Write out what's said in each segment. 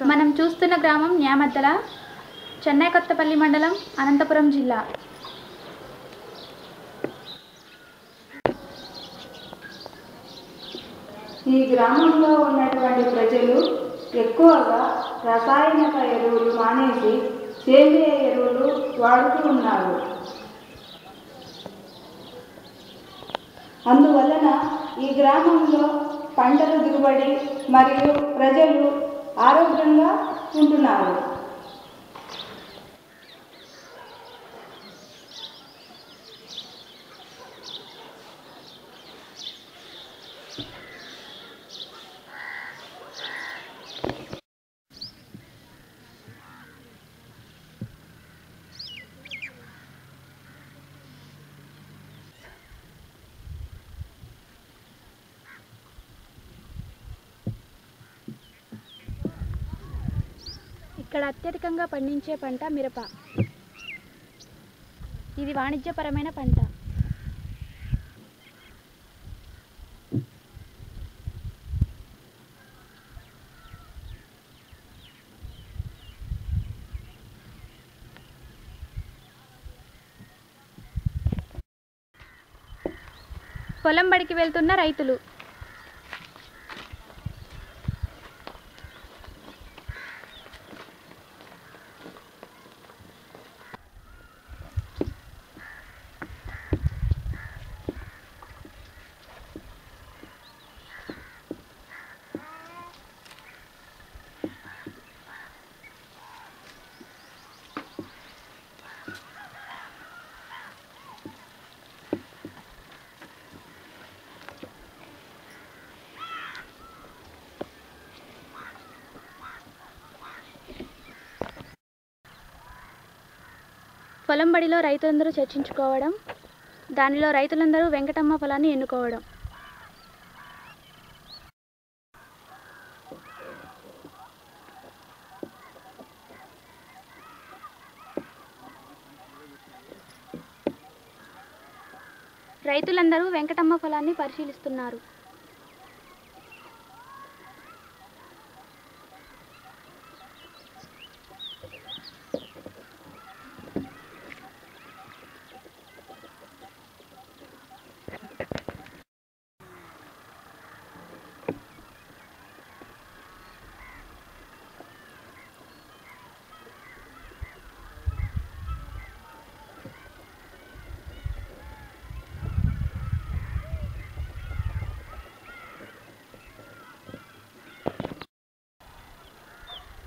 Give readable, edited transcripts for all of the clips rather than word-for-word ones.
మనం చూస్తున్న గ్రామం న్యామద్దల, చెన్నై కొత్తపల్లి మండలం, అనంతపురం జిల్లా. ఈ గ్రామంలో ఉన్నటువంటి ప్రజలు ఎక్కువగా రసాయనిక ఎరువులు మానేసి సేంద్రియ ఎరువులు వాడుతూ ఉన్నారు. అందువలన ఈ గ్రామంలో పంటల దిగుబడి మరియు ప్రజలు ఆరోగ్యంగా ఉంటున్నారు. ఇక్కడ అత్యధికంగా పండించే పంట మిరప. ఇది వాణిజ్యపరమైన పంట. పొలం బడికి వెళ్తున్న రైతులు. పొలం బడిలో రైతులందరూ చర్చించుకోవడం, దానిలో రైతులందరూ వెంకటమ్మ పొలాన్ని ఎన్నుకోవడం. రైతులందరూ వెంకటమ్మ పొలాన్ని పరిశీలిస్తున్నారు.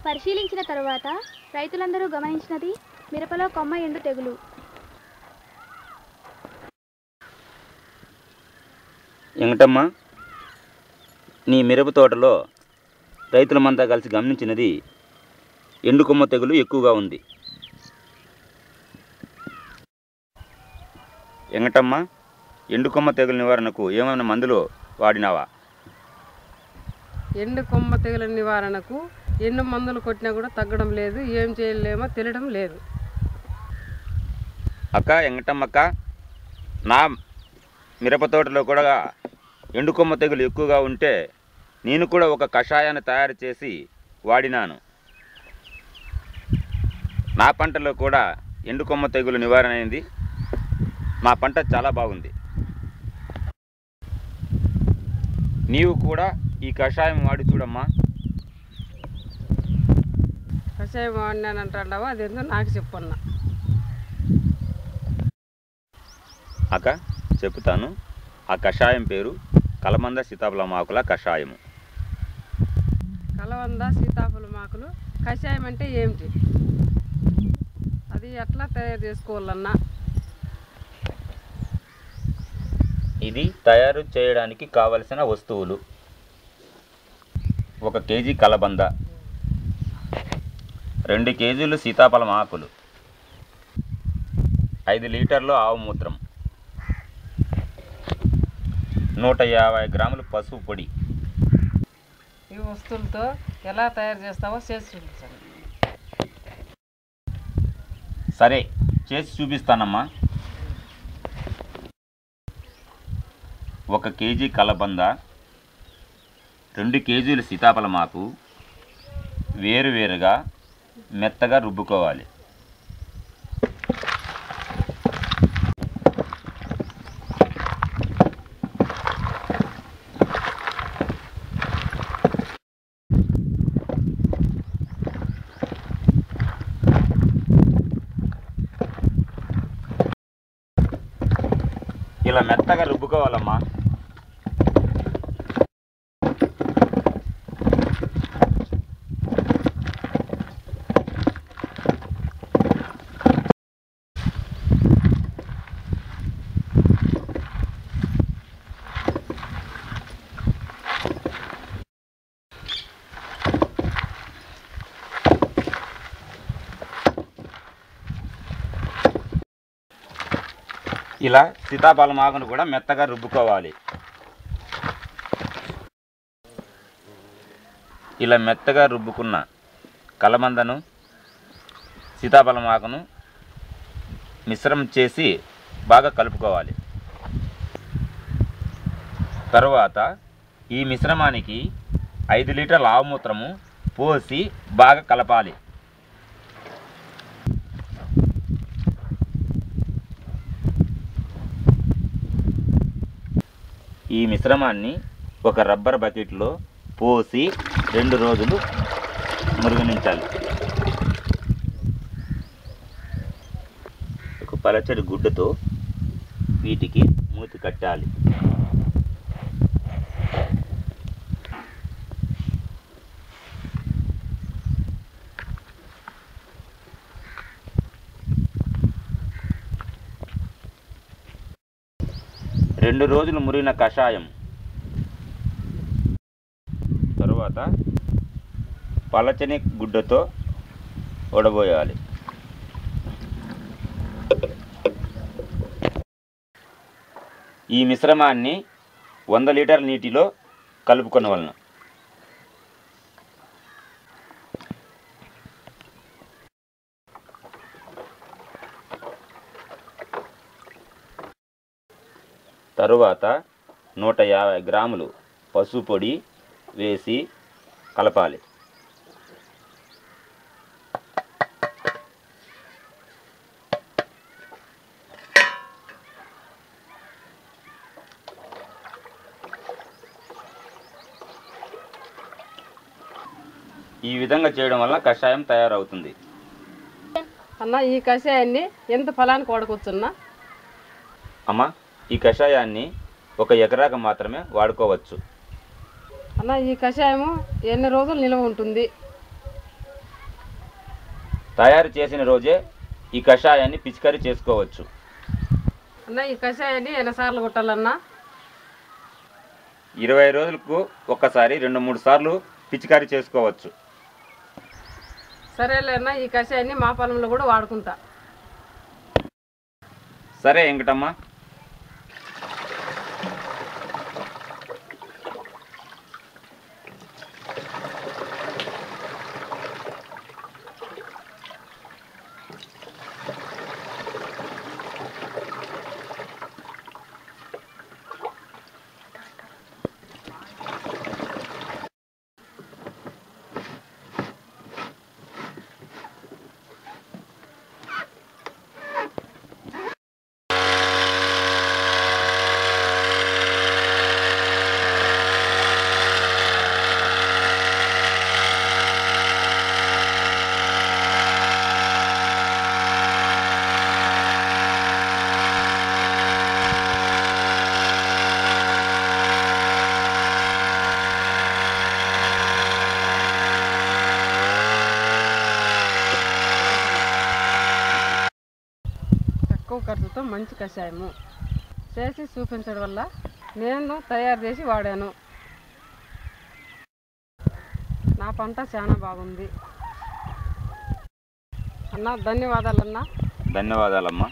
పరిశీలించిన తరువాత రైతులందరూ గమనించినది మిరపలో కొమ్మ ఎండు తెగులు. వెంకటమ్మ, నీ మిరప తోటలో రైతులమంతా కలిసి గమనించినది ఎండు కొమ్మ తెగులు ఎక్కువగా ఉంది. వెంకటమ్మ, ఎండు కొమ్మ తెగులు నివారణకు ఏమైనా మందులు వాడినావా? ఎండు కొమ్మ తెగుల నివారణకు ఎన్ని మందులు కొట్టినా కూడా తగ్గడం లేదు, ఏం చేయలేమో తెలియడం లేదు. అక్క వెంకటమ్మక్క, నా మిరప తోటలో కూడా ఎండు కొమ్మ తెగులు ఎక్కువగా ఉంటే నేను కూడా ఒక కషాయాన్ని తయారు చేసి వాడినాను. నా పంటలో కూడా ఎండు కొమ్మ తెగులు నివారణ అయింది. నా పంట చాలా బాగుంది. నీవు కూడా ఈ కషాయం వాడి చూడమ్మా. కషాయం వాడినానంటావా? అదేందో నాకు చెప్పన్నా. అక్క చెప్తాను. ఆ కషాయం పేరు కలబంద సీతాఫలమాకుల కషాయము. కలబంద సీతాఫలమాకులు కషాయం అంటే ఏమిటి? అది ఎట్లా తయారు చేసుకోవాలన్నా? ఇది తయారు చేయడానికి కావలసిన వస్తువులు: 1 కేజీ కలబంద, 2 కేజీలు సీతాఫలం ఆకులు, 5 లీటర్లు ఆవు మూత్రం, 150 గ్రాములు పసుపు పొడి. ఈ వస్తువులతో ఎలా తయారు చేస్తావో చేసి చూపించండి. సరే, చేసి చూపిస్తానమ్మా. 1 కేజీ కలబంద, 2 కేజీలు సీతాఫలమాకు, వేరువేరుగా మెత్తగా రుబ్బుకోవాలి. ఇలా మెత్తగా రుబ్బుకోవాలమ్మా. ఇలా సీతాఫలం ఆకును కూడా మెత్తగా రుబ్బుకోవాలి. ఇలా మెత్తగా రుబ్బుకున్న కలబందను సీతాఫలం ఆకును మిశ్రమం చేసి బాగా కలుపుకోవాలి. తరువాత ఈ మిశ్రమానికి 5 లీటర్ల ఆవుమూత్రము పోసి బాగా కలపాలి. ఈ మిశ్రమాన్ని ఒక రబ్బర్ బకెట్లో పోసి 2 రోజులు మురుగునించాలి. ఒక పలచడి గుడ్డతో వీటికి మూతి కట్టాలి. రెండు రోజులు మురిగిన కషాయం తరువాత పలచని గుడ్డతో వడబోయాలి. ఈ మిశ్రమాన్ని 100 లీటర్ల నీటిలో కలుపుకొనవలెను. తరువాత 150 గ్రాములు పసుపు పొడి వేసి కలపాలి. ఈ విధంగా చేయడం వల్ల కషాయం తయారవుతుంది. అన్న ఈ కషాయాన్ని ఎంత ఫలానికి వాడుకోవచ్చున్నా? అమ్మ, ఈ కషాయాన్ని 1 ఎకరాకు మాత్రమే వాడుకోవచ్చు. అన్న ఈ కషాయము ఎన్ని రోజులు నిల్వ ఉంటుంది? తయారు చేసిన రోజే ఈ కషాయాన్ని పిచికారీ చేసుకోవచ్చు. అన్న ఈ కషాయాన్ని ఎన్నిసార్లు కొట్టాలన్నా? 20 రోజులకు ఒకసారి 2-3 సార్లు పిచికారీ చేసుకోవచ్చు. సరేలే అన్న, ఈ కషాయాన్ని మా పొలంలో కూడా వాడుకుంటా. సరే వెంకటమ్మ. తక్కువ ఖర్చుతో మంచి కషాయము చేసి చూపించడం వల్ల నేను తయారు చేసి వాడాను. నా పంట చాలా బాగుంది. అన్న ధన్యవాదాలన్నా. ధన్యవాదాలమ్మా.